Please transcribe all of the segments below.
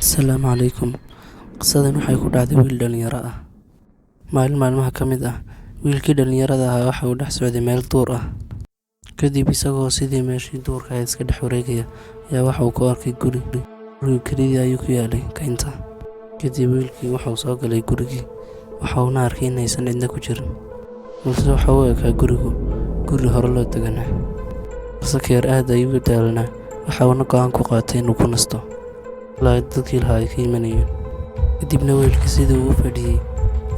Asalaamu calaykum. Qisadan waxay ku dhacday wiil dhalinyaro ah. Maalin maalmaha ka mid ah, wiilkii dhalinyarada ahaa waxa uu dhex socday meel duur ah. Kadib isagoo sidii meeshii duurka ahayd iska dhex wareegaya, ayaa waxa uu ku arkay guri. Guriga kelidii ayuu ku yaalay kaynta. Kadib wiilkii waxa uu soo galay gurigii, waxa uuna arkay inaysan cidna ku jirin, balse waxa uu ekaa guri hore loo deganaa. Sakayar aad ayuu u daalanaa, waxa uuna go'aan ku qaatay inuu ku nasto ilaa dadkii lahaa ay ka imanayeen. Kadibna wiilkii sidii uu u fadhiyey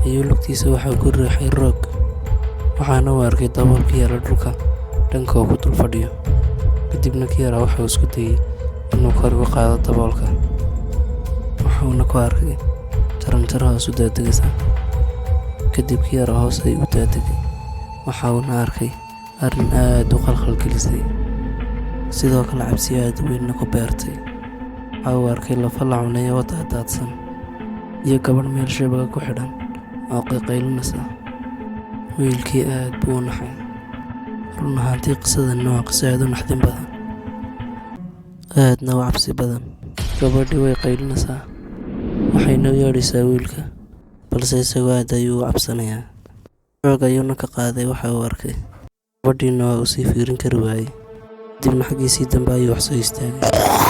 ayuu lugtiisa waxa ku riixay roog, waxaana uu arkay dabool ku yaala dhulka dhanka uu ku dul fadhiyo. Kadibna kii yaraa waxa uu isku dayay inuu kor uga qaado daboolka, waxaana ku arkay jaranjaro hoos u daadegaysa. Kadib kii yaraa hoos ayuu u daadegay, waxa uuna arkay arrin aad u khalkhalgelisay, sidoo kale cabsi aad u weynna ku beertay. Waxa uu arkay lafa la cunay oo daadsan, iyo gabadh meel shabaga ku xidhan oo qaylinaysa. Wiilkii aad buu u naxay. Run ahaantii qisadan waa qiso aad u naxdin badan, aadna u cabsi badan. Gabadhii way qaylinaysaa, waxayna u yeedhaysaa wiilka, balse isagoo aad ayuu u cabsanayaa. Xoog ayuuna ka qaaday waxa uu arkay, gabadhiina waa uu sii fiirin kari waayey. Kadibna xaggiisii dambe ayuu wax soo istaagay.